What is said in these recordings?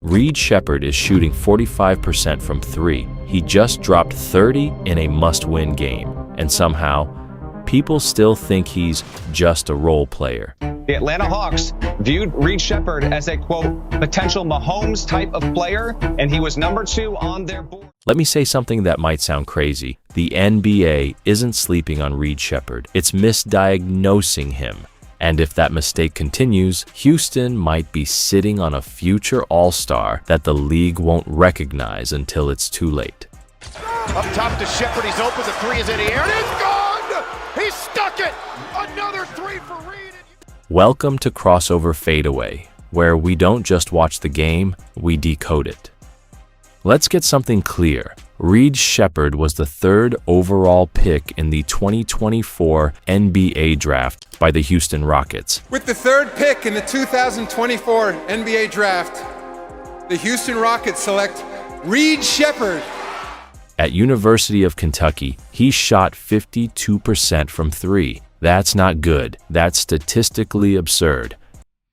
Reed Sheppard is shooting 45% from three. He just dropped 30 in a must-win game, and somehow, people still think he's just a role player. The Atlanta Hawks viewed Reed Sheppard as a, quote, potential Mahomes type of player, and he was number 2 on their board. Let me say something that might sound crazy. The NBA isn't sleeping on Reed Sheppard. It's misdiagnosing him. And if that mistake continues, Houston might be sitting on a future all-star that the league won't recognize until it's too late. Up top to Sheppard, he's open, the three is in the air, and it's gone! He stuck it! Another three for Reed! Welcome to Crossover Fadeaway, where we don't just watch the game, we decode it. Let's get something clear. Reed Sheppard was the 3rd overall pick in the 2024 NBA draft by the Houston Rockets. With the 3rd pick in the 2024 NBA draft, the Houston Rockets select Reed Sheppard. At University of Kentucky, he shot 52% from three. That's not good. That's statistically absurd.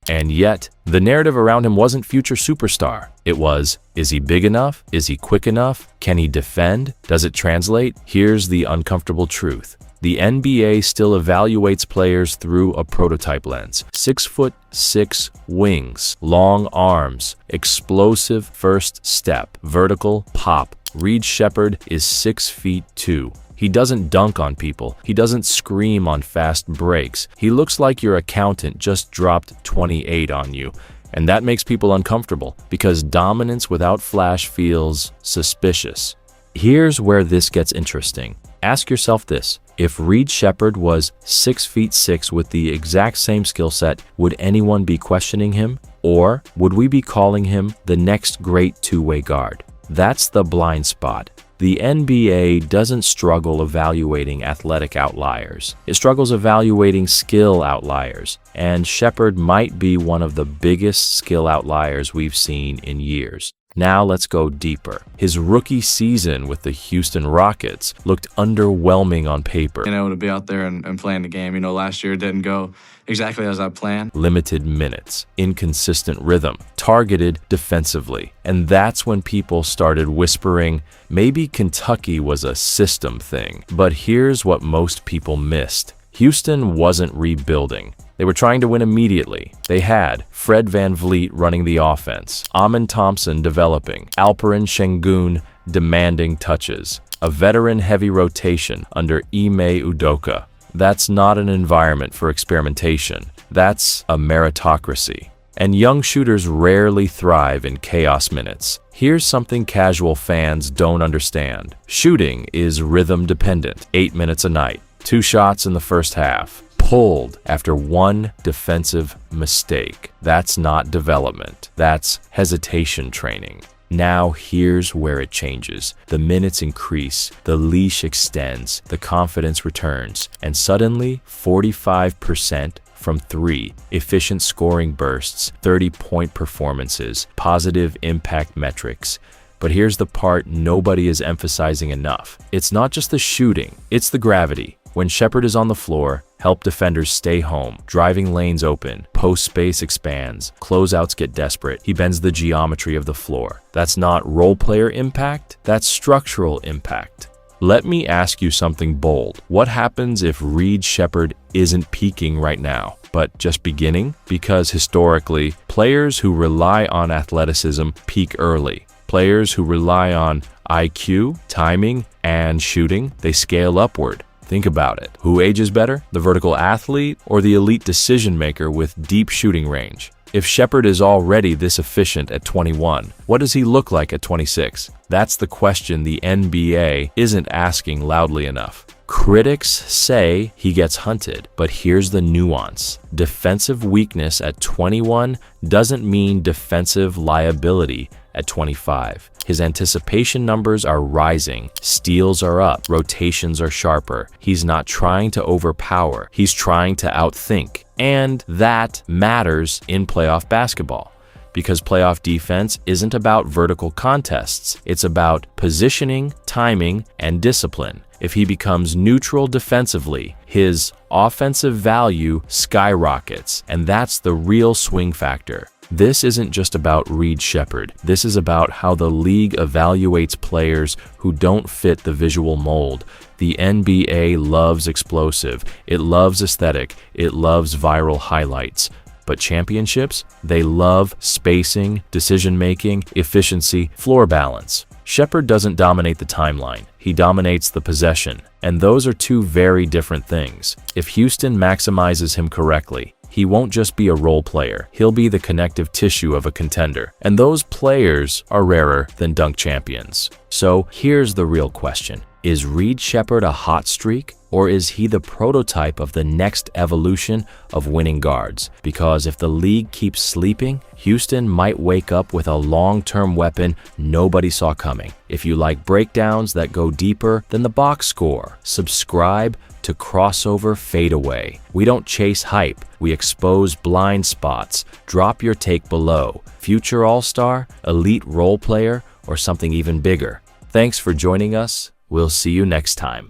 And yet, the narrative around him wasn't future superstar. It was, is he big enough? Is he quick enough? Can he defend? Does it translate? Here's the uncomfortable truth. The NBA still evaluates players through a prototype lens. 6'6" wings, long arms, explosive first step, vertical pop. Reed Sheppard is 6'2". He doesn't dunk on people. He doesn't scream on fast breaks. He looks like your accountant just dropped 28 on you. And that makes people uncomfortable because dominance without flash feels suspicious. Here's where this gets interesting. Ask yourself this. If Reed Sheppard was 6'6" with the exact same skill set, would anyone be questioning him? Or would we be calling him the next great two-way guard? That's the blind spot. The NBA doesn't struggle evaluating athletic outliers. It struggles evaluating skill outliers, and Sheppard might be one of the biggest skill outliers we've seen in years. Now let's go deeper. His rookie season with the Houston Rockets looked underwhelming on paper. To be out there and playing the game. Last year didn't go exactly as I planned. Limited minutes, inconsistent rhythm, targeted defensively. And that's when people started whispering, maybe Kentucky was a system thing. But here's what most people missed. Houston wasn't rebuilding. They were trying to win immediately. They had Fred VanVleet running the offense, Amen Thompson developing, Alperen Şengün demanding touches, a veteran-heavy rotation under Ime Udoka. That's not an environment for experimentation. That's a meritocracy. And young shooters rarely thrive in chaos minutes. Here's something casual fans don't understand. Shooting is rhythm-dependent, 8 minutes a night, 2 shots in the first half. Pulled after one defensive mistake. That's not development. That's hesitation training. Now here's where it changes. The minutes increase, the leash extends, the confidence returns, and suddenly 45% from three, efficient scoring bursts, 30-point performances, positive impact metrics. But here's the part nobody is emphasizing enough. It's not just the shooting, it's the gravity. When Sheppard is on the floor, help defenders stay home, driving lanes open, post space expands, closeouts get desperate. He bends the geometry of the floor. That's not role player impact, that's structural impact. Let me ask you something bold. What happens if Reed Sheppard isn't peaking right now, but just beginning? Because historically, players who rely on athleticism peak early. Players who rely on IQ, timing, and shooting, they scale upward. Think about it. Who ages better? The vertical athlete or the elite decision maker with deep shooting range? If Sheppard is already this efficient at 21, what does he look like at 26? That's the question the NBA isn't asking loudly enough. Critics say he gets hunted, but here's the nuance. Defensive weakness at 21 doesn't mean defensive liability at 25. His anticipation numbers are rising, steals are up, rotations are sharper. He's not trying to overpower, he's trying to outthink. And that matters in playoff basketball. Because playoff defense isn't about vertical contests, it's about positioning, timing, and discipline. If he becomes neutral defensively, his offensive value skyrockets, and that's the real swing factor. This isn't just about Reed Sheppard. This is about how the league evaluates players who don't fit the visual mold. The NBA loves explosive, it loves aesthetic, it loves viral highlights. But championships? They love spacing, decision-making, efficiency, floor balance. Sheppard doesn't dominate the timeline. He dominates the possession. And those are two very different things. If Houston maximizes him correctly, he won't just be a role player. He'll be the connective tissue of a contender. And those players are rarer than dunk champions. So here's the real question. Is Reed Sheppard a hot streak, or is he the prototype of the next evolution of winning guards? Because if the league keeps sleeping, Houston might wake up with a long-term weapon nobody saw coming. If you like breakdowns that go deeper than the box score, subscribe to Crossover Fadeaway. We don't chase hype, we expose blind spots. Drop your take below. Future All-Star, elite role player, or something even bigger? Thanks for joining us. We'll see you next time.